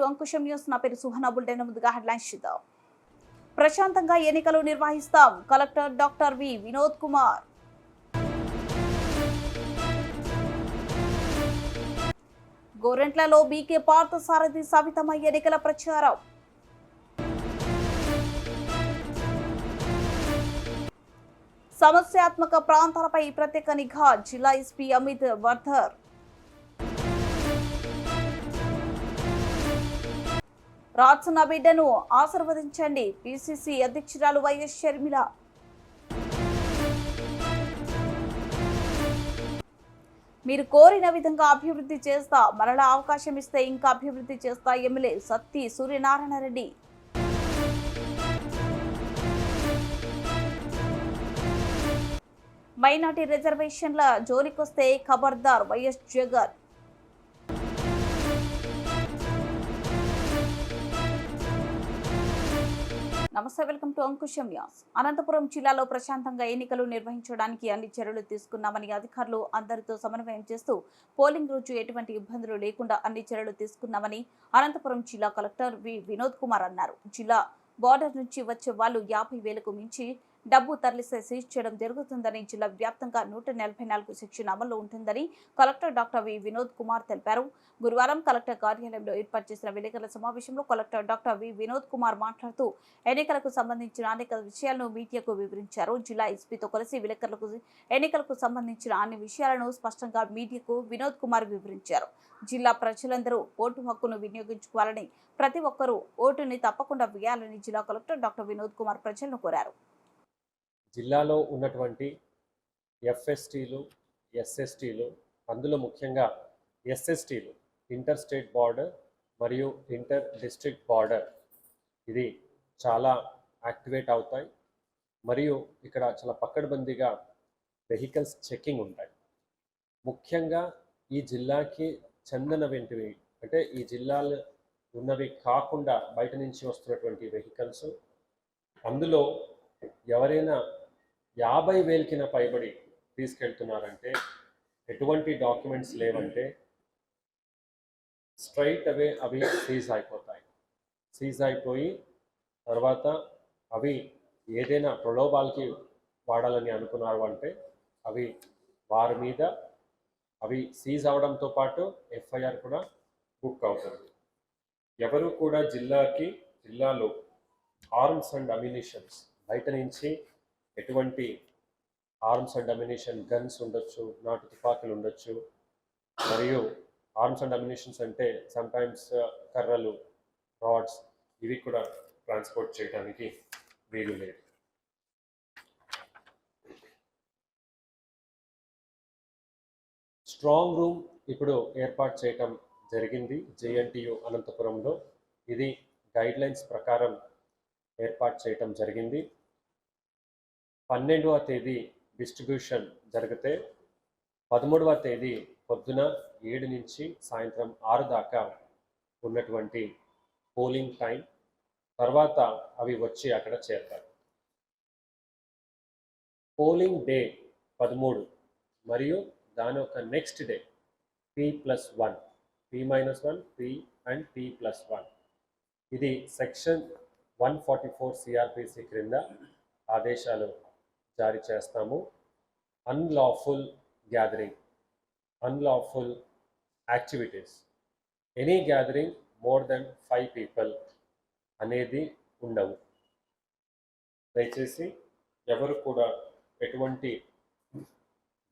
To Ankusam news. నా పేరు Suhana. Bulletin ముందుగా హెడ్లైన్స్ చూద్దాం. ప్రశాంతంగా ఎన్నికలు నిర్వహిస్తాం, కలెక్టర్ డాక్టర్ వి వినోద్ కుమార్. గోరెంట్లలో బీకే పార్థసారథి సవితమ్మ ఎన్నికల ప్రచారం. సమస్యాత్మక ప్రాంతాలపై ప్రత్యేక నిఘా, జిల్లా ఎస్పీ అమిత్ వర్ధర్. రాజన్న బిడ్డను ఆశీర్వదించండి, పిసిసి అధ్యక్షురాలు వైఎస్ షర్మిల. మీరు కోరిన విధంగా అభివృద్ధి చేస్తా, మరలా అవకాశం ఇస్తే ఇంకా అభివృద్ధి చేస్తా, ఎమ్మెల్యే సత్తి సూర్యనారాయణ రెడ్డి. మైనార్టీ రిజర్వేషన్ల జోలికొస్తే ఖబర్దార్, వైఎస్ జగన్. నమస్తే, welcome to Ankusam news. Anantapuram జిల్లాలో ప్రశాంతంగా ఎన్నికలు నిర్వహించడానికి అన్ని చర్యలు తీసుకున్నామని అధికారులు అందరితో సమన్వయం చేస్తూ పోలింగ్ రోజు ఎటువంటి ఇబ్బందులు లేకుండా అన్ని చర్యలు తీసుకున్నామని అనంతపురం జిల్లా కలెక్టర్ వి వినోద్ కుమార్ అన్నారు. జిల్లా బార్డర్ నుంచి వచ్చే వాళ్ళు 50,000కు మించి డబ్బు తరలిస్తే సీజ్ చేయడం జరుగుతుందని, జిల్లా వ్యాప్తంగా 144 సెక్షన్ అమల్లో ఉంటుందని కలెక్టర్ డాక్టర్ వి వినోద్ కుమార్ తెలిపారు. గురువారం కలెక్టర్ కార్యాలయంలో ఏర్పాటు చేసిన విలేకరుల సమావేశంలో కలెక్టర్ డాక్టర్ వి వినోద్ కుమార్ మాట్లాడుతూ ఎన్నికలకు సంబంధించిన అనేక విషయాలను మీడియాకు వివరించారు. జిల్లా ఎస్పీతో కలిసి విలేకరులకు ఎన్నికలకు సంబంధించిన అన్ని విషయాలను స్పష్టంగా మీడియాకు వినోద్ కుమార్ వివరించారు. జిల్లా ప్రజలందరూ ఓటు హక్కును వినియోగించుకోవాలని, ప్రతి ఒక్కరూ ఓటుని తప్పకుండా వేయాలని జిల్లా కలెక్టర్ డాక్టర్ వినోద్ కుమార్ ప్రజలను కోరారు. జిల్లాలో ఉన్నటువంటి ఎఫ్ఎస్టీలు, ఎస్ఎస్టీలు, అందులో ముఖ్యంగా ఎస్ఎస్టీలు ఇంటర్ స్టేట్ బార్డర్ మరియు ఇంటర్ డిస్ట్రిక్ట్ బార్డర్, ఇది చాలా యాక్టివేట్ అవుతాయి. మరియు ఇక్కడ చాలా పకడ్బందీగా వెహికల్స్ చెకింగ్ ఉంటాయి. ముఖ్యంగా ఈ జిల్లాకి చెందినవి అంటే ఈ జిల్లాలో ఉన్నవి కాకుండా బయట నుంచి వస్తున్నటువంటి వెహికల్స్, అందులో ఎవరైనా 50,000కి పైబడి తీసుకెళ్తున్నారంటే, ఎటువంటి డాక్యుమెంట్స్ లేవంటే స్ట్రైట్ అవే అవి సీజ్ అయిపోతాయి. సీజ్ అయిపోయి తర్వాత అవి ఏదైనా ప్రలోభాలకి వాడాలని అనుకున్నారు అంటే అవి వారి మీద అవి సీజ్ అవడంతో పాటు ఎఫ్ఐఆర్ కూడా బుక్ అవుతుంది. ఎవరు కూడా జిల్లాలో ఆర్మ్స్ అండ్ అమ్యునిషన్స్ బయట నుంచి ఎటువంటి ఆర్మ్స్ అండ్ అమ్యునిషన్, గన్స్ ఉండొచ్చు, నాటు తుపాకులు ఉండొచ్చు. మరియు ఆర్మ్స్ అండ్ అమ్యునిషన్స్ అంటే సమ్టైమ్స్ కర్రలు, రాడ్స్, ఇవి కూడా ట్రాన్స్పోర్ట్ చేయడానికి వీలు లేదు. స్ట్రాంగ్ రూమ్ ఇప్పుడు ఏర్పాటు చేయటం జరిగింది జేఎన్టీయు అనంతపురంలో. ఇది గైడ్లైన్స్ ప్రకారం ఏర్పాటు చేయటం జరిగింది. 12వ తేదీ డిస్ట్రిబ్యూషన్ జరిగితే 13వ తేదీ పొద్దున 7 నుంచి సాయంత్రం 6 దాకా ఉన్నటువంటి పోలింగ్ టైం. తర్వాత అవి వచ్చి అక్కడ చేరుతారు. పోలింగ్ డే 13 మరియు దాని యొక్క next day P+1, P-1, P and P+1. ఇది సెక్షన్ 144 సిఆర్పిసి క్రింద ఆదేశాలు జారీ చేస్తాము. Unlawful gathering, unlawful activities, any gathering more than 5 people అనేది ఉండవు. దయచేసి ఎవరు కూడా ఎటువంటి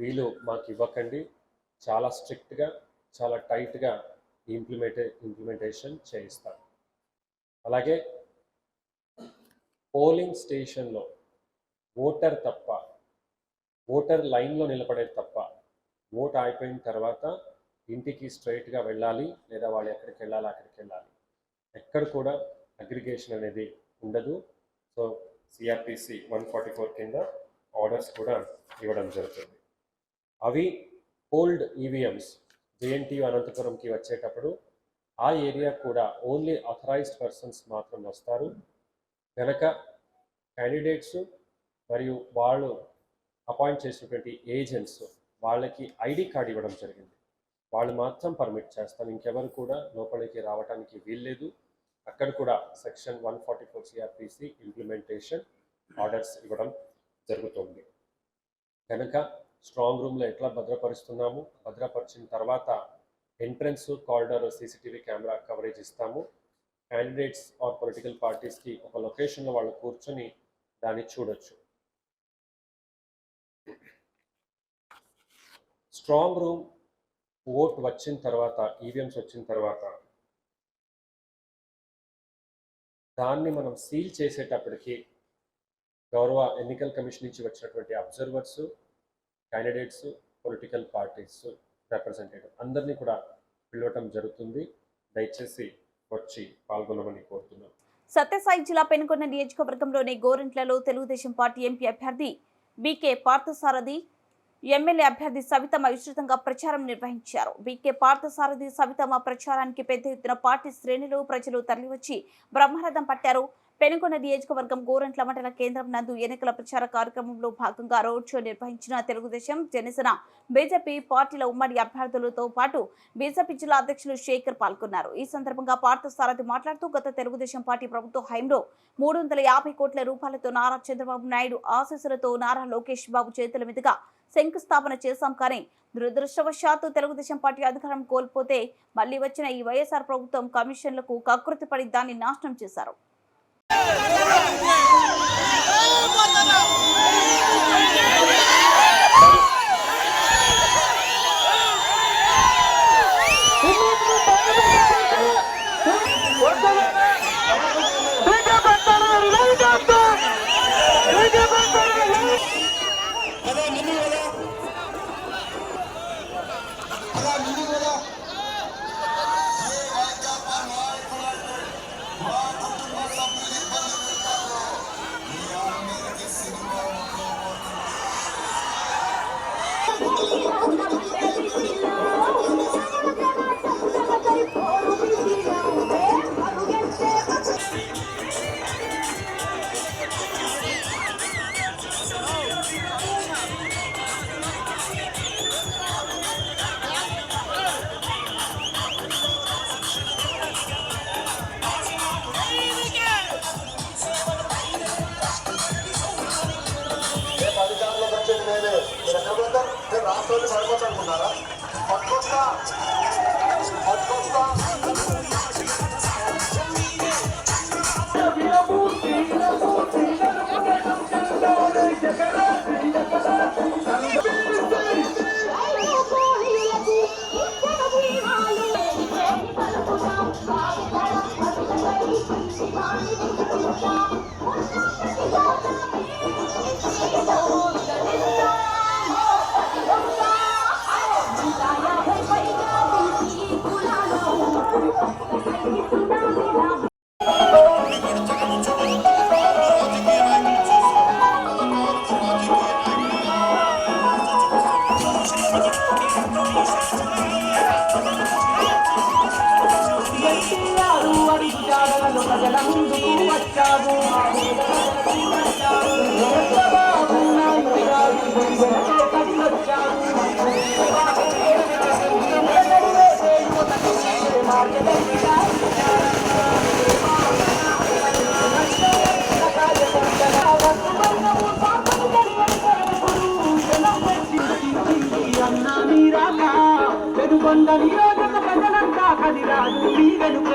వీలు మాకు ఇవ్వకండి. చాలా స్ట్రిక్ట్గా, చాలా టైట్గా ఇంప్లిమెంటేషన్ చేయిస్తాం. అలాగే పోలింగ్ స్టేషన్లో ఓటర్ లైన్లో నిలబడేది తప్ప, ఓటు అయిపోయిన తర్వాత ఇంటికి స్ట్రైట్గా వెళ్ళాలి, లేదా వాళ్ళు ఎక్కడికి వెళ్ళాలి అక్కడికి వెళ్ళాలి. ఎక్కడ కూడా అగ్రిగేషన్ అనేది ఉండదు. సో సిఆర్పిసి 144 కింద ఆర్డర్స్ కూడా ఇవ్వడం జరుగుతుంది. అవి ఓల్డ్ ఈవీఎంస్ జేఎన్టీయు అనంతపురంకి వచ్చేటప్పుడు ఆ ఏరియా కూడా ఓన్లీ ఆథరైజ్డ్ పర్సన్స్ మాత్రం వస్తారు. కనుక క్యాండిడేట్స్ మరియు వాళ్ళు అపాయింట్ చేసినటువంటి ఏజెంట్స్ వాళ్ళకి ఐడి కార్డ్ ఇవ్వడం జరిగింది. వాళ్ళు మాత్రం పర్మిట్ చేస్తాం, ఇంకెవరు కూడా లోపలికి రావడానికి వీల్లేదు. అక్కడ కూడా సెక్షన్ 144 సిఆర్పిసి ఇంప్లిమెంటేషన్ ఆర్డర్స్ ఇవ్వడం జరుగుతుంది. కనుక స్ట్రాంగ్ రూమ్లో ఎట్లా భద్రపరుస్తున్నాము, భద్రపరిచిన తర్వాత entrance corridor CCTV camera coverage ఇస్తాము. క్యాండిడేట్స్ ఆర్ పొలిటికల్ పార్టీస్కి ఒక లొకేషన్లో వాళ్ళు కూర్చొని దాన్ని చూడొచ్చు. స్ట్రాంగ్ రూమ్ ఓట్ వచ్చిన తర్వాత, ఈవీఎంస్ వచ్చిన తర్వాత దాన్ని మనం సీల్ చేసేటప్పటికి గౌరవ ఎన్నికల కమిషన్ నుంచి వచ్చినటువంటి observers, candidates, political parties representative అందరినీ కూడా పిలవటం జరుగుతుంది. దయచేసి వచ్చి పాల్గొనమని కోరుతున్నాం. సత్యసాయి జిల్లా పెనుగొండ నియోజకవర్గంలోని గోరంట్లలో తెలుగుదేశం పార్టీ ఎంపీ అభ్యర్థి బీకే పార్థసారథి, ఎమ్మెల్యే అభ్యర్థి సవితమ్మ విస్తృతంగా ప్రచారం నిర్వహించారు. బీకే పార్థసారథి, సవితమ్మ ప్రచారానికి పెద్ద ఎత్తున పార్టీ శ్రేణులు, ప్రజలు తరలివచ్చి బ్రహ్మరథం పట్టారు. పెనుగొండ నియోజకవర్గం గోరంట్ల మండల కేంద్రం నందు ఎన్నికల ప్రచార కార్యక్రమంలో భాగంగా రోడ్ షో నిర్వహించిన తెలుగుదేశం, జనసేన, బీజేపీ పార్టీల ఉమ్మడి అభ్యర్థులతో పాటు బీజేపీ జిల్లా అధ్యక్షులు శేఖర్ పాల్గొన్నారు. ఈ సందర్భంగా పార్థసారథి మాట్లాడుతూ గత తెలుగుదేశం పార్టీ ప్రభుత్వ హయాంలో 350 కోట్ల రూపాయలతో నారా చంద్రబాబు నాయుడు ఆశీస్సులతో నారా లోకేష్ బాబు చేతుల మీదుగా శంకుస్థాపన చేశాం. కానీ దురదృష్టవశాత్తు తెలుగుదేశం పార్టీ అధికారం కోల్పోతే మళ్లీ వచ్చిన ఈ వైఎస్ఆర్ ప్రభుత్వం కమిషన్లకు కకృతిపడి దాన్ని నాశనం చేశారు. రాష్ట్రాన్ని పడిపోతానుకున్నారా? పట్టుకొస్తా ప్రజల ముందుకు వచ్చావు. పెనుగొండ నియోజక ప్రజలంతా కదిరాదు మీ వెనుక.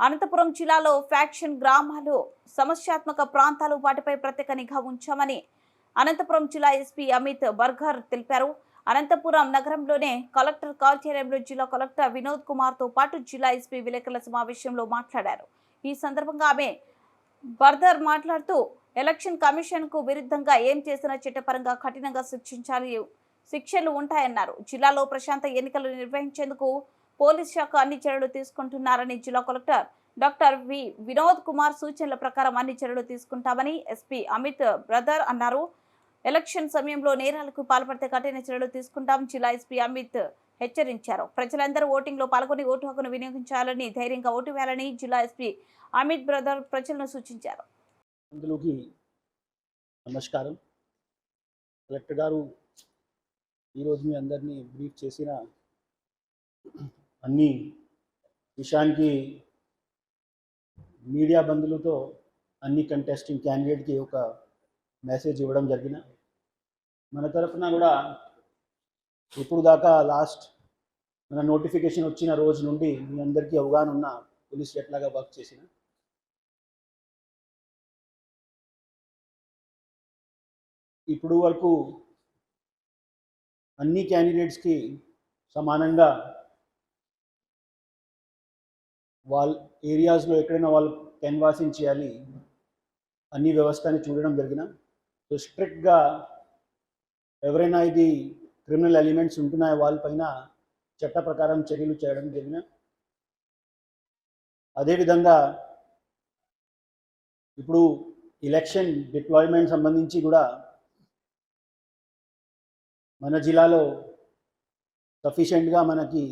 అనంతపురం జిల్లాలో ఫ్యాక్షన్ గ్రామాలు, సమస్యాత్మక ప్రాంతాలు, వాటిపై ప్రత్యేక నిఘా ఉంచామని అనంతపురం జిల్లా ఎస్పీ అమిత్ బర్గర్ తెలిపారు. అనంతపురం నగరంలోనే కలెక్టర్ కార్యాలయంలో జిల్లా కలెక్టర్ వినోద్ కుమార్ తో పాటు జిల్లా ఎస్పీ విలేకరుల సమావేశంలో మాట్లాడారు. ఈ సందర్భంగా ఆమె బర్గర్ మాట్లాడుతూ ఎలక్షన్ కమిషన్ కు విరుద్ధంగా ఏం చేసినా చట్టపరంగా కఠినంగా శిక్షలు ఉంటాయన్నారు. జిల్లాలో ప్రశాంత ఎన్నికలు నిర్వహించేందుకు పోలీస్ శాఖ అన్ని చర్యలు తీసుకుంటున్నారని జిల్లా కలెక్టర్ డాక్టర్ వినోద్ కుమార్ సూచనల ప్రకారం అన్ని చర్యలు తీసుకుంటామని ఎస్పీ అమిత్ బ్రదర్ అన్నారు. ఎలక్షన్ సమయంలో నేరాలకు పాల్పడితే కఠిన చర్యలు తీసుకుంటాం జిల్లా ఎస్పీ అమిత్ హెచ్చరించారు. ప్రజలందరూ ఓటింగ్ లో పాల్గొని ఓటు హక్కును వినియోగించాలని, ధైర్యంగా ఓటు వేయాలని జిల్లా ఎస్పీ అమిత్ బ్రదర్ ప్రజలను సూచించారు. నమస్కారం. కలెక్టర్ గారు ఈరోజు మీ అందరినీ బ్రీఫ్ చేసిన అన్ని విషయానికి మీడియా బంధువులతో అన్ని కంటెస్టింగ్ క్యాండిడేట్కి ఒక మెసేజ్ ఇవ్వడం జరిగిన మన తరఫున కూడా ఇప్పుడు దాకా లాస్ట్ మన నోటిఫికేషన్ వచ్చిన రోజు నుండి మీ అందరికీ అవగాహన ఉన్న పోలీస్ ఎట్లాగా వర్క్ చేసిన ఇప్పుడు వరకు అన్ని క్యాండిడేట్స్కి సమానంగా వాళ్ళ ఏరియాస్లో ఎక్కడైనా వాళ్ళు కెన్వాసింగ్ చేయాలి అన్ని వ్యవస్థని చూడడం జరిగిన సో స్ట్రిక్ట్గా ఎవరైనా ఇది క్రిమినల్ ఎలిమెంట్స్ ఉంటున్నాయో వాళ్ళపైన చట్ట ప్రకారం చర్యలు చేయడం జరిగిన అదేవిధంగా ఇప్పుడు ఎలక్షన్ డిప్లాయ్మెంట్ సంబంధించి కూడా మన జిల్లాలో సఫిషియెంట్గా మనకి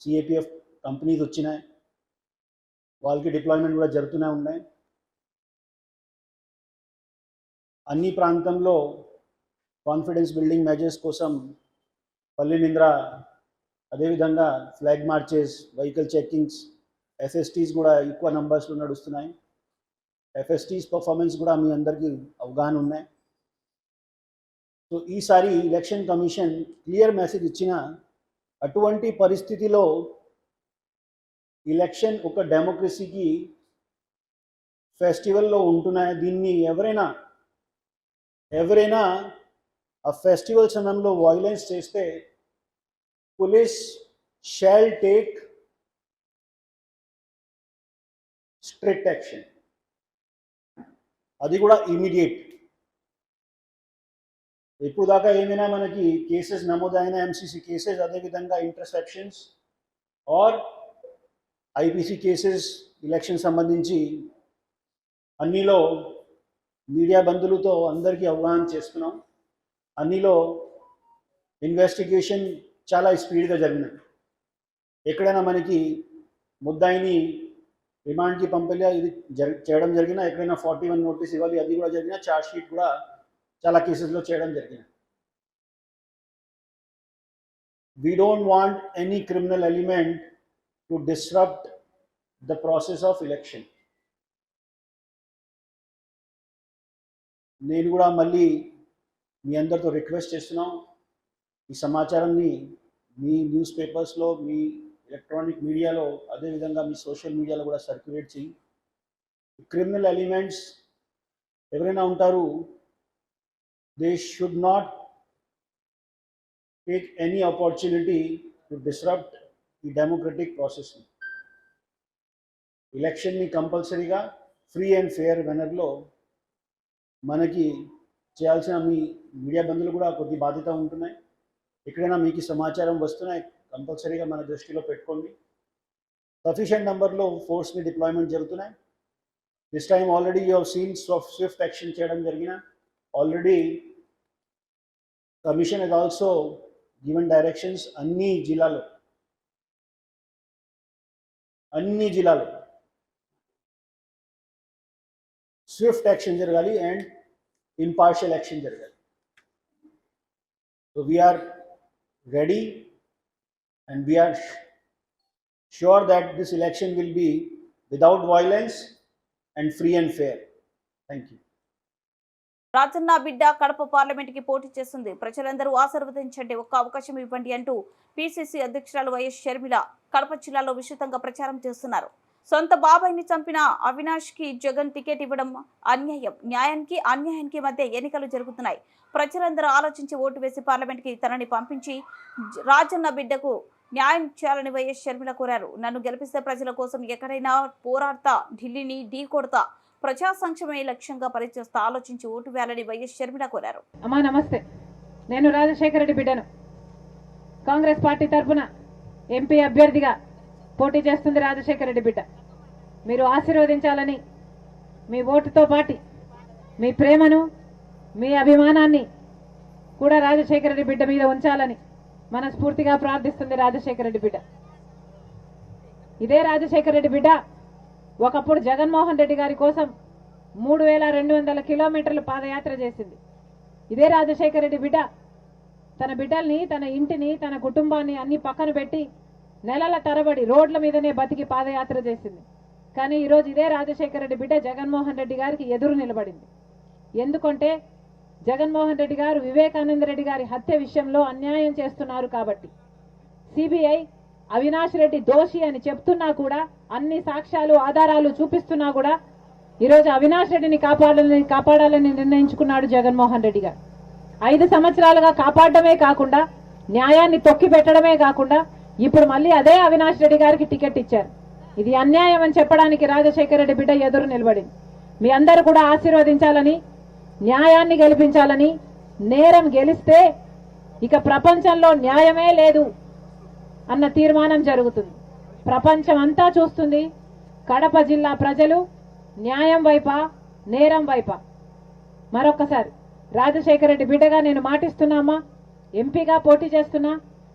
సిఏపిఎఫ్ కంపెనీస్ వచ్చినాయి వాళ్ళకి డిప్లాయ్మెంట్ కూడా జరుగుతూనే ఉన్నాయి అన్ని ప్రాంతంలో కాన్ఫిడెన్స్ బిల్డింగ్ మెజర్స్ కోసం పల్లి నింద్ర అదేవిధంగా flag marches vehicle checkings FSTs కూడా ఎక్కువ నంబర్స్లో నడుస్తున్నాయి ఎఫ్ఎస్టీస్ పర్ఫార్మెన్స్ కూడా మీ అందరికీ అవగాహన ఉన్నాయి సో ఈసారి ఎలక్షన్ కమిషన్ క్లియర్ మెసేజ్ ఇచ్చిన అటువంటి పరిస్థితిలో ఎలక్షన్ ఒక డెమోక్రసీకి ఫెస్టివల్లో ఉంటున్నాయి దీన్ని ఎవరైనా ఆ ఫెస్టివల్ సమయంలో వైలెన్స్ చేస్తే police shall take strict action అది కూడా ఇమీడియట్ ఇప్పుడు దాకా ఏమైనా మనకి కేసెస్ నమోదైన ఎంసీసీ కేసెస్ అదేవిధంగా ఇంటర్సెప్షన్స్ ఆర్ ఐపీసీ కేసెస్ ఎలక్షన్ సంబంధించి అన్నిలో మీడియా బంధువులతో అందరికీ అవగాహన చేస్తున్నాం అన్నిలో ఇన్వెస్టిగేషన్ చాలా స్పీడ్గా జరిగినాయి ఎక్కడైనా మనకి ముద్దాయిని రిమాండ్కి పంపలే ఇది చేయడం జరిగిన ఎక్కడైనా 41 నోటీస్ ఇవ్వాలి అది కూడా జరిగిన ఛార్జ్ షీట్ కూడా చాలా కేసెస్లో చేయడం జరిగింది we don't want any criminal element to disrupt the process of election నేను కూడా మళ్ళీ మీ అందరితో రిక్వెస్ట్ చేస్తున్నాం ఈ సమాచారాన్ని మీ న్యూస్ పేపర్స్లో మీ ఎలక్ట్రానిక్ మీడియాలో అదేవిధంగా మీ సోషల్ మీడియాలో కూడా సర్క్యులేట్ చేయి క్రిమినల్ ఎలిమెంట్స్ ఎవరైనా ఉంటారు they should not take any opportunity to disrupt the democratic process. Election ni compulsory ga free and fair manner lo manaki cheyalsina me media బంధువులు కూడా కొద్ది బాధ్యత ఉంటున్నాయి ఎక్కడైనా మీకు సమాచారం వస్తున్నాయి కంపల్సరీగా మన దృష్టిలో పెట్టుకోండి సఫిషియెంట్ నెంబర్లో ఫోర్స్ని డిప్లాయ్మెంట్ జరుగుతున్నాయి this time already you have seen Swift action చేయడం జరిగిన already commission has also given directions అన్ని జిల్లాలో స్విఫ్ట్ యాక్షన్ జరగాలి అండ్ ఇంపార్షియల్ యాక్షన్ జరగాలి so we are ready and we are sure that this election will be without violence and free and fair. Thank you. Rajanna బిడ్డ Kadapa parliament కి పోటీ చేస్తుంది ప్రజలందరూ ఆశీర్వదించండి ఒక్క అవకాశం ఇవ్వండి అంటూ పిసిసి అధ్యక్షురాలు వైఎస్ షర్మిల కడప జిల్లాలో విస్తృతంగా ప్రచారం చేస్తున్నారు సొంత బాబాయిని చంపిన అవినాష్ కి జగన్ టికెట్ ఇవ్వడం అన్యాయం న్యాయానికి అన్యాయానికి మధ్య ఎన్నికలు జరుగుతున్నాయి ప్రజలందరూ ఆలోచించి ఓటు వేసి పార్లమెంట్ కి తనని పంపించి రాజన్న బిడ్డకు న్యాయం చేయాలని వైఎస్ షర్మిల కోరారు నన్ను గెలిపిస్తే ప్రజల కోసం ఎక్కడైనా పోరాడతా ఢిల్లీని ఢీ కొడతా ప్రజా సంక్షేమే లక్ష్యంగా పనిచేస్తా ఆలోచించి ఓటు వేయాలని వైఎస్ షర్మిల కోరారు అమ్మా నమస్తే నేను రాజశేఖర రెడ్డి బిడ్డను కాంగ్రెస్ పార్టీ తరఫున ఎంపీ అభ్యర్థిగా పోటీ చేస్తుంది రాజశేఖర రెడ్డి బిడ్డ మీరు ఆశీర్వదించాలని మీ ఓటుతో పాటు మీ ప్రేమను మీ అభిమానాన్ని కూడా రాజశేఖర రెడ్డి బిడ్డ మీద ఉంచాలని మనస్ఫూర్తిగా ప్రార్థిస్తుంది రాజశేఖర రెడ్డి బిడ్డ ఇదే రాజశేఖర రెడ్డి బిడ్డ ఒకప్పుడు జగన్మోహన్ రెడ్డి గారి కోసం 3200 కిలోమీటర్లు పాదయాత్ర చేసింది ఇదే రాజశేఖర రెడ్డి బిడ్డ తన బిడ్డల్ని, తన ఇంటిని, తన కుటుంబాన్ని అన్ని పక్కన పెట్టి నెలల తరబడి రోడ్ల మీదనే బతికి పాదయాత్ర చేసింది. కానీ ఈరోజు ఇదే రాజశేఖర రెడ్డి బిడ్డ జగన్మోహన్ రెడ్డి గారికి ఎదురు నిలబడింది. ఎందుకంటే జగన్మోహన్ రెడ్డి గారు వివేకానంద రెడ్డి గారి హత్య విషయంలో అన్యాయం చేస్తున్నారు కాబట్టి. సిబిఐ అవినాష్ రెడ్డి దోషి అని చెప్తున్నా కూడా, అన్ని సాక్ష్యాలు ఆధారాలు చూపిస్తున్నా కూడా ఈరోజు అవినాష్ రెడ్డిని కాపాడాలని నిర్ణయించుకున్నాడు జగన్మోహన్ రెడ్డి గారు. 5 సంవత్సరాలుగా కాపాడమే కాకుండా, న్యాయాన్ని తొక్కి పెట్టడమే కాకుండా, ఇప్పుడు మళ్ళీ అదే అవినాష్ రెడ్డి గారికి టికెట్ ఇచ్చారు. ఇది అన్యాయం అని చెప్పడానికి రాజశేఖర రెడ్డి బిడ్డ ఎదురు నిలబడింది. మీ అందరూ కూడా ఆశీర్వదించాలని, న్యాయాన్ని గెలిపించాలని. నేరం గెలిస్తే ఇక ప్రపంచంలో న్యాయమే లేదు అన్న తీర్మానం జరుగుతుంది. ప్రపంచం అంతా చూస్తుంది కడప జిల్లా ప్రజలు న్యాయం వైపా, నేరం వైపా. మరొక్కసారి రాజశేఖర రెడ్డి బిడ్డగా నేను మాటిస్తున్నామా, ఎంపీగా పోటీ చేస్తున్నా,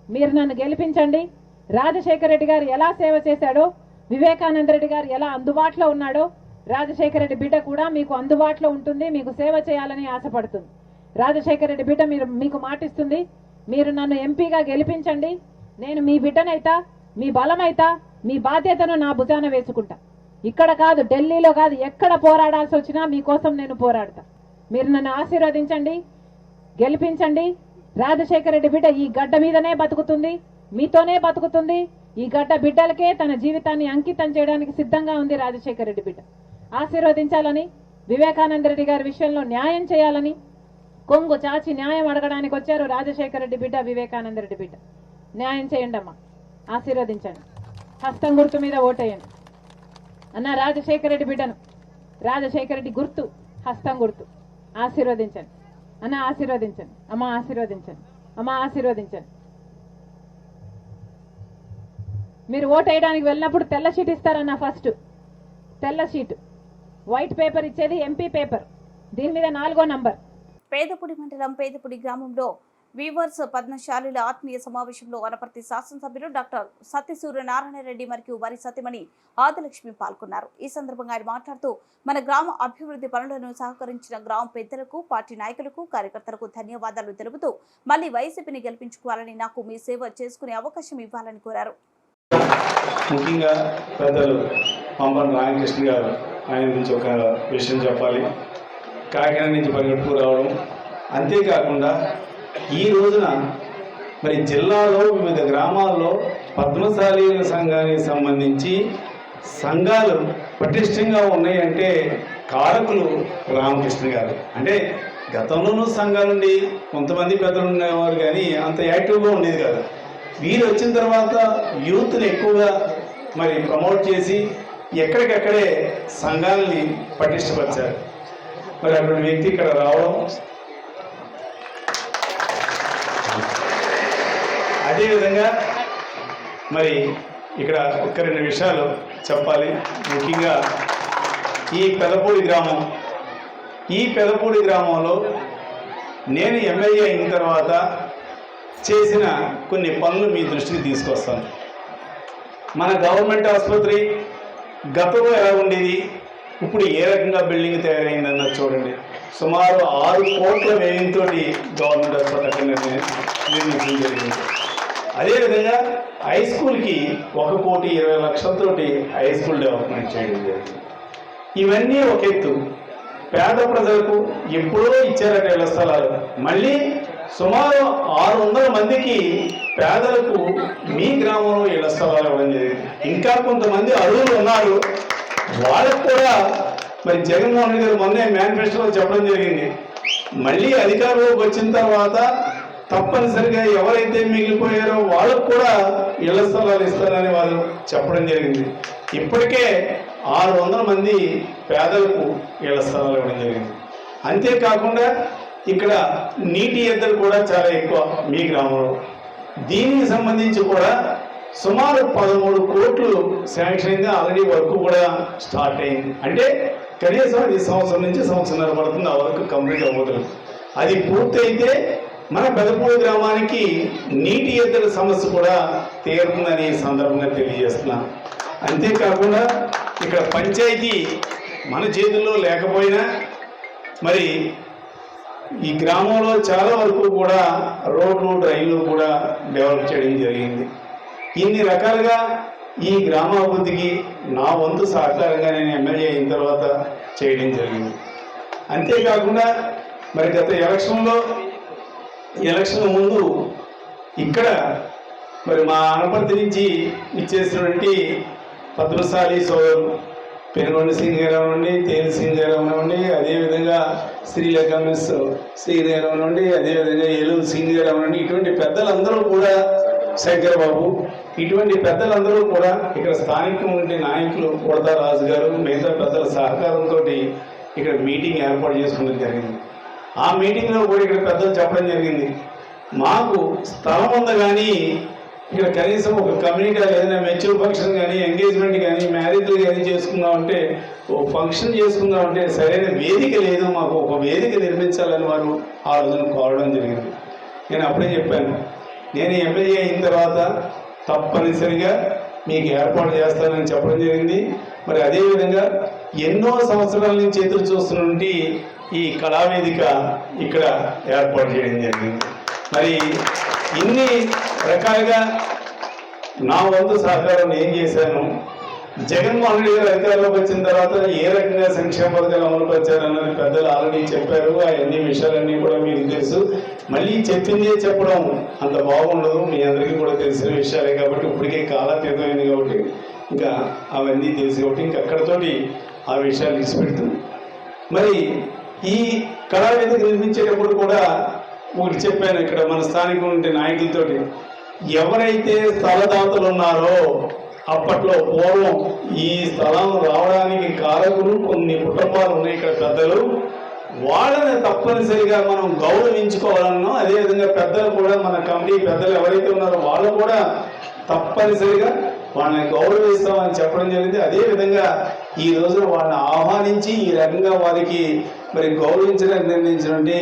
మీరు నన్ను గెలిపించండి. రాజశేఖర రెడ్డి గారు ఎలా సేవ చేశాడో, వివేకానంద రెడ్డి గారు ఎలా అందుబాటులో ఉన్నాడో, రాజశేఖర రెడ్డి బిడ్డ కూడా మీకు అందుబాటులో ఉంటుంది, మీకు సేవ చేయాలని ఆశపడుతుంది. రాజశేఖర రెడ్డి బిడ్డ మీకు మాటిస్తుంది, మీరు నన్ను ఎంపీగా గెలిపించండి, నేను మీ బిడ్డనైతా, మీ బలమైతా, మీ బాధ్యతను నా భుజాన వేసుకుంటా. ఇక్కడ కాదు, ఢిల్లీలో కాదు, ఎక్కడ పోరాడాల్సి వచ్చినా మీకోసం నేను పోరాడతా. మీరు నన్ను ఆశీర్వదించండి, గెలిపించండి. రాజశేఖర రెడ్డి బిడ్డ ఈ గడ్డ మీదనే బతుకుతుంది, మీతోనే బతుకుతుంది. ఈ గడ్డ బిడ్డలకే తన జీవితాన్ని అంకితం చేయడానికి సిద్ధంగా ఉంది రాజశేఖర రెడ్డి బిడ్డ. ఆశీర్వదించాలని, వివేకానంద రెడ్డి గారి విషయంలో న్యాయం చేయాలని కొంగు చాచి న్యాయం అడగడానికి వచ్చారు రాజశేఖర రెడ్డి బిడ్డ, వివేకానంద రెడ్డి బిడ్డ. న్యాయం చేయండి అమ్మా, ఆశీర్వదించండి, హస్తం గుర్తు మీద ఓటేయండి అన్న. రాజశేఖర రెడ్డి బిడ్డను, రాజశేఖర రెడ్డి గుర్తు హస్తం గుర్తు, ఆశీర్వదించండి అన్న, ఆశీర్వదించండి అమ్మ, ఆశీర్వదించండి అమ్మ, ఆశీర్వదించండి. మీరు ఓటు వేయడానికి వెళ్ళినప్పుడు తెల్ల షీట్ ఇస్తారన్న. ఫస్ట్ తెల్ల షీట్, వైట్ పేపర్ ఇచ్చేది ఎంపీ పేపర్, దీని మీద 4వ నంబర్. పేదపుడి మండలం పేదపుడి గ్రామంలో వీవర్స్ పద్మశాలిల ఆత్మీయ సమావేశంలో వనపర్తి శాసనసభ్యులు డాక్టర్ సత్యసూర్యనారాయణ రెడ్డి మరియు వారి సతీమణి ఆదిలక్ష్మి పాల్గొన్నారు. ఈ సందర్భంగా ఆయన మాట్లాడుతూ, మన గ్రామ అభివృద్ధి పనులను సహకరించిన గ్రామ పెద్దలకు, పార్టీ నాయకులకు, కార్యకర్తలకు ధన్యవాదాలు తెలుపుతూ మళ్లీ వైసీపీని గెలిపించుకోవాలని, నాకు మీ సేవ చేసుకునే అవకాశం ఇవ్వాలని కోరారు. ముఖ్యంగా పెద్దలు పంపన్ రామకృష్ణ గారు, ఆయన గురించి ఒక విషయం చెప్పాలి. కాకినాడ నుంచి పరిగెట్టుకు రావడం, అంతేకాకుండా ఈ రోజున మరి జిల్లాలో వివిధ గ్రామాల్లో పద్మశాలీల సంఘానికి సంబంధించి సంఘాలు పటిష్టంగా ఉన్నాయంటే కారకులు రామకృష్ణ గారు. అంటే గతంలోనూ సంఘాలుండి కొంతమంది పెద్దలు ఉండేవారు, కానీ అంత యాక్టివ్గా ఉండేది కాదు. వీరు వచ్చిన తర్వాత యూత్ని ఎక్కువగా మరి ప్రమోట్ చేసి ఎక్కడికక్కడే సంఘాలని పటిష్టపరిచారు. మరి అటువంటి వ్యక్తి ఇక్కడ రావడం, అదేవిధంగా మరి ఇక్కడ ఒక 2 విషయాలు చెప్పాలి. ముఖ్యంగా ఈ పెదపూడి గ్రామంలో నేను ఎమ్మెల్యే అయిన తర్వాత చేసిన కొన్ని పనులు మీ దృష్టికి తీసుకొస్తాను. మన గవర్నమెంట్ ఆసుపత్రి గతంలో ఎలా ఉండేది, ఇప్పుడు ఏ రకంగా బిల్డింగ్ తయారైందన్నది చూడండి. సుమారు 6 కోట్ల వ్యయంతో గవర్నమెంట్ హాస్పిటల్ అక్కడ నిర్మించడం జరిగింది. అదేవిధంగా హై స్కూల్కి 1,20,00,000తోటి హై స్కూల్ డెవలప్మెంట్ చేయడం జరిగింది. ఇవన్నీ ఒక ఎత్తు. పేద ప్రజలకు ఎప్పుడో ఇచ్చారట ఇళ్ల స్థలాలు, మళ్ళీ సుమారు 600 మందికి పేదలకు మీ గ్రామంలో ఇళ్ల స్థలాలు ఇవ్వడం జరిగింది. ఇంకా కొంతమంది అర్హులు ఉన్నారు, వాళ్ళకు కూడా మరి జగన్మోహన్ రెడ్డి గారు మొన్నే మేనిఫెస్టోలో చెప్పడం జరిగింది. మళ్ళీ అధికారంలోకి వచ్చిన తర్వాత తప్పనిసరిగా ఎవరైతే మిగిలిపోయారో వాళ్ళకు కూడా ఇళ్ల స్థలాలు ఇస్తారని వాళ్ళు చెప్పడం జరిగింది. ఇప్పటికే 600 మంది పేదలకు ఇళ్ల స్థలాలు ఇవ్వడం జరిగింది. అంతేకాకుండా ఇక్కడ నీటి ఎద్దలు కూడా చాలా ఎక్కువ మీ గ్రామంలో. దీనికి సంబంధించి కూడా సుమారు 13 కోట్లు శాంక్షన్గా ఆల్రెడీ వర్క్ కూడా స్టార్ట్ అయింది. అంటే కనీసం అది సంవత్సరం నుంచి సంవత్సరంన్నర పడుతుంది ఆ వర్క్ కంప్లీట్ అవ్వదు. అది పూర్తయితే మన పెదపూడి గ్రామానికి నీటి ఎద్దల సమస్య కూడా తీరుతుందని సందర్భంగా తెలియజేస్తున్నాను. అంతేకాకుండా ఇక్కడ పంచాయతీ మన చేతుల్లో లేకపోయినా మరి ఈ గ్రామంలో చాలా వరకు కూడా రోడ్లు డ్రైన్లు కూడా డెవలప్ చేయడం జరిగింది. ఇన్ని రకాలుగా ఈ గ్రామాభివృద్ధికి నా వంతు సహకారంగా నేను ఎమ్మెల్యే అయిన తర్వాత చేయడం జరిగింది. అంతేకాకుండా మరి గత ఎలక్షన్ ముందు ఇక్కడ మరి మా అనపర్తి నుంచి ఇచ్చేసినటువంటి పద్మశాలి సోదరు పెనుగొండ సింగ్ గారు అవ్వండి, తేలి సింగ్ గారు అవ్వండి, అదేవిధంగా శ్రీలేఖ మిస్ శ్రీ గారు అవ్వండి, అదేవిధంగా ఏలూరు సింగ్ గారు అవ్వండి, ఇటువంటి పెద్దలందరూ కూడా శంకర్ బాబు, ఇటువంటి పెద్దలందరూ కూడా ఇక్కడ స్థానికంగా ఉండే నాయకులు కొడతా రాజు గారు మిగతా పెద్దల సహకారంతో ఇక్కడ మీటింగ్ ఏర్పాటు చేసుకోవడం జరిగింది. ఆ మీటింగ్లో కూడా ఇక్కడ పెద్దలు చెప్పడం జరిగింది, మాకు స్థలం ఉంది కానీ ఇక్కడ కనీసం ఒక కమ్యూనిటీ ఏదైనా మెచ్యూర్ ఫంక్షన్ కానీ ఎంగేజ్మెంట్ కానీ మ్యారేజ్లు కానీ చేసుకుందామంటే ఒక ఫంక్షన్ చేసుకుందామంటే సరైన వేదిక లేదు, మాకు ఒక వేదిక నిర్మించాలని వారు ఆ రోజున కోరడం జరిగింది. నేను అప్పుడే చెప్పాను, నేను ఎమ్మెల్యే అయిన తర్వాత తప్పనిసరిగా మీకు ఏర్పాటు చేస్తానని చెప్పడం జరిగింది. మరి అదేవిధంగా ఎన్నో సంవత్సరాల నుంచి ఎదురు చూస్తున్నటువంటి ఈ కళావేదిక ఇక్కడ ఏర్పాటు చేయడం జరిగింది. మరి ఇన్ని రకాలుగా నా వంతు సహకారం ఏం చేశాను, జగన్మోహన్ రెడ్డి గారు అధికారంలోకి వచ్చిన తర్వాత ఏ రకంగా సంక్షేమ పథకాలు అమలుపరిచారన్నది పెద్దలు ఆల్రెడీ చెప్పారు. అవన్నీ విషయాలన్నీ కూడా మీకు తెలుసు. మళ్ళీ చెప్పిందే చెప్పడం అంత బాగుండదు, మీ అందరికీ కూడా తెలిసిన విషయాలే కాబట్టి ఇప్పటికే కాలాతీతమైంది కాబట్టి ఇంకా అవన్నీ తెలుసు కాబట్టి ఇంకా అక్కడతోటి ఆ విషయాలు విడిచిపెడుతుంది. మరి ఈ కళావేదిక నిర్మించేటప్పుడు కూడా ఒకటి చెప్పాను, ఇక్కడ మన స్థానికంగా ఉండే నాయకులతోటి, ఎవరైతే స్థలదాతలు ఉన్నారో అప్పట్లో పూర్వం ఈ స్థలం రావడానికి కారకులు కొన్ని కుటుంబాలు ఉన్నాయి ఇక్కడ పెద్దలు, వాళ్ళని తప్పనిసరిగా మనం గౌరవించుకోవాలన్నా, అదేవిధంగా పెద్దలు కూడా మన కమిటీ పెద్దలు ఎవరైతే ఉన్నారో వాళ్ళు కూడా తప్పనిసరిగా వాళ్ళని గౌరవిస్తామని చెప్పడం జరిగింది. అదేవిధంగా ఈ రోజున వాళ్ళని ఆహ్వానించి ఈ రకంగా వారికి మరి గౌరవించడానికి నిర్ణయించినటువంటి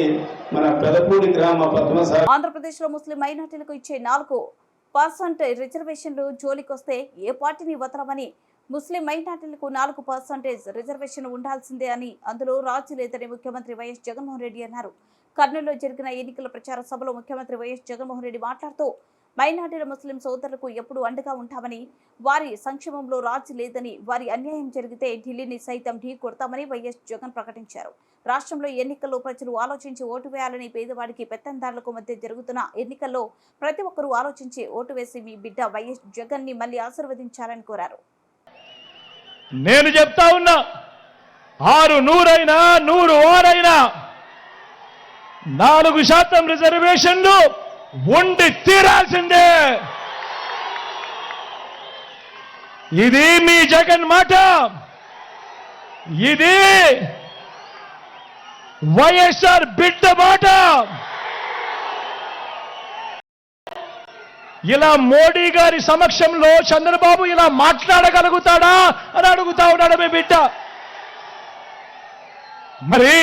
మన పెదపూడి గ్రామ పద్మశాలి. ఆంధ్రప్రదేశ్ లో ముస్లిం మైనార్టీలకు ఇచ్చే 4% రిజర్వేషన్లు జోలికొస్తే ఏ పార్టీని వదలమని, ముస్లిం మైనార్టీలకు 4% రిజర్వేషన్ ఉండాల్సిందే అని అందులో రాజీ లేదని ముఖ్యమంత్రి వైఎస్ జగన్మోహన్ రెడ్డి అన్నారు. కర్నూలులో జరిగిన ఎన్నికల ప్రచార సభలో ముఖ్యమంత్రి వైఎస్ జగన్మోహన్ రెడ్డి మాట్లాడుతూ మైనార్టీల ముస్లిం సోదరులకు ఎప్పుడు అండగా ఉంటామని, వారి సంక్షేమంలో రాజీ లేదని, వారి అన్యాయం జరిగితే ఢిల్లీని సైతం ఢీ కొడతామని వైఎస్ జగన్ ప్రకటించారు. రాష్ట్రంలో ఎన్నికల్లో ప్రజలు ఆలోచించి ఓటు వేయాలని, పేదవాడికి పెత్తందారులకు మధ్య జరుగుతున్న ఎన్నికల్లో ప్రతి ఒక్కరూ ఆలోచించి ఓటు వేసి మీ బిడ్డ వైఎస్ జగన్ ని మళ్ళీ ఆశీర్వదించాలని కోరారు. నేను చెప్తా ఉన్నా, 600 100 4% రిజర్వేషన్లు ఉండి తీరాల్సిందే. ఇది మీ జగన్ మాట, ఇది వైఎస్ఆర్ బిడ్డ మాట. ఇలా మోడీ గారి సమక్షంలో చంద్రబాబు ఇలా మాట్లాడగలుగుతాడా అని అడుగుతా ఉన్నాడు మీ బిడ్డ. మరి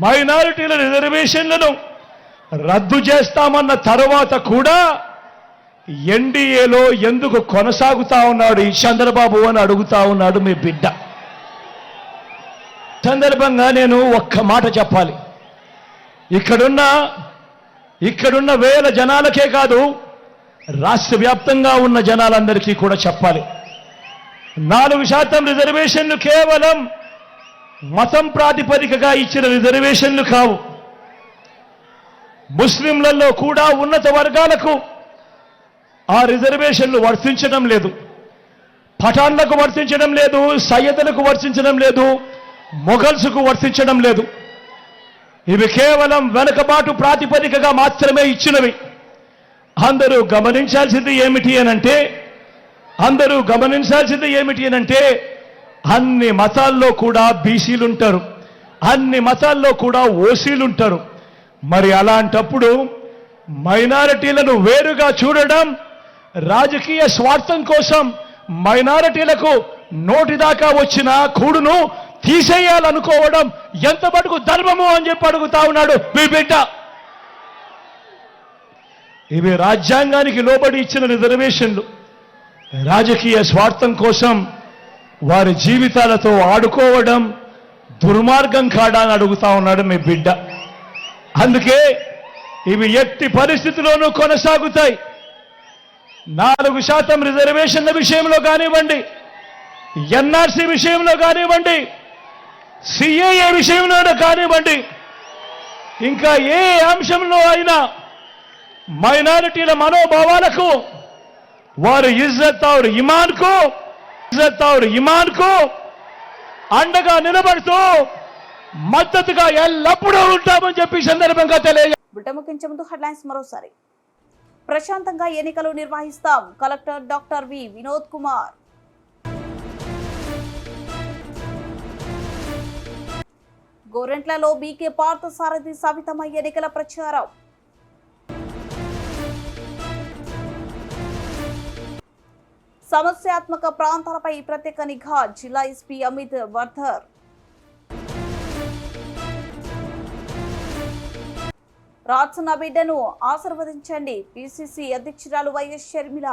మైనారిటీల రిజర్వేషన్లను రద్దు చేస్తామన్న తర్వాత కూడా ఎన్డీఏలో ఎందుకు కొనసాగుతా ఉన్నాడు ఈ చంద్రబాబు అని అడుగుతా ఉన్నాడు మీ బిడ్డ. సందర్భంగా నేను ఒక్క మాట చెప్పాలి, ఇక్కడున్న వేల జనాలకే కాదు, రాష్ట్ర వ్యాప్తంగా ఉన్న జనాలందరికీ కూడా చెప్పాలి. 4% రిజర్వేషన్లు కేవలం మతం ప్రాతిపదికగా ఇచ్చిన రిజర్వేషన్లు కావు. ముస్లింలలో కూడా ఉన్నత వర్గాలకు ఆ రిజర్వేషన్లు వర్తించడం లేదు. పఠాన్లకు వర్తించడం లేదు, సయ్యదులకు వర్తించడం లేదు, మొఘల్స్కు వర్తించడం లేదు. ఇవి కేవలం వెనుకబాటు ప్రాతిపదికగా మాత్రమే ఇచ్చినవి. అందరూ గమనించాల్సింది ఏమిటి అనంటే అన్ని మతాల్లో కూడా బీసీలుంటారు, అన్ని మతాల్లో కూడా ఓసీలుంటారు. మరి అలాంటప్పుడు మైనారిటీలను వేరుగా చూడడం, రాజకీయ స్వార్థం కోసం మైనారిటీలకు నోటిదాకా వచ్చిన కూడును తీసేయాలనుకోవడం ఎంత మటుకు ధర్మము అని చెప్పి అడుగుతా ఉన్నాడు మీ బిడ్డ. ఇవి రాజ్యాంగానికి లోబడి ఇచ్చిన రిజర్వేషన్లు. రాజకీయ స్వార్థం కోసం వారి జీవితాలతో ఆడుకోవడం, దుర్మార్గం కాడా అని అడుగుతా ఉన్నాడు మీ బిడ్డ. అందుకే ఇవి ఎట్టి పరిస్థితుల్లోనూ కొనసాగుతాయి. 4% రిజర్వేషన్ల విషయంలో కానివ్వండి, ఎన్ఆర్సీ విషయంలో కానివ్వండి, సిఏఏ విషయంలో కానివ్వండి, ఇంకా ఏ అంశంలో అయినా మైనారిటీల మనోభావాలకు వారు ఇజ్జత్ ఔర్ ఇమాన్కు అండగా నిలబడుతూ మద్దతుగా ఎల్లప్పుడూ ఉంటామని చెప్పి సందర్భంగా ముగించే ముందు హెడ్లైన్స్ మరోసారి. ప్రశాంతంగా ఎన్నికలు నిర్వహిస్తాం, కలెక్టర్ డాక్టర్ వి వినోద్ కుమార్. గోరెంట్లలో బీకే పార్థసారథి సవితమ్మ ఎన్నికల ప్రచారం. సమస్యాత్మక ప్రాంతాలపై ప్రత్యేక నిఘా, జిల్లా ఎస్పీ అమిత్ వర్ధర్. రాజన్న బిడ్డను ఆశీర్వదించండి, పిసిసి అధ్యక్షురాలు వైఎస్ షర్మిల.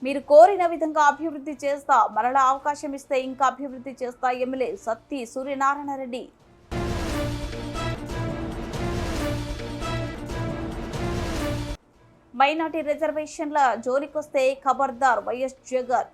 మీరు కోరిన విధంగా అభివృద్ధి చేస్తా, మరలా అవకాశం ఇస్తే ఇంకా అభివృద్ధి చేస్తా ఎమ్మెల్యే సత్తి సూర్యనారాయణ రెడ్డి. మైనార్టీ రిజర్వేషన్ల జోలికొస్తే ఖబర్దార్ వైఎస్ జగన్.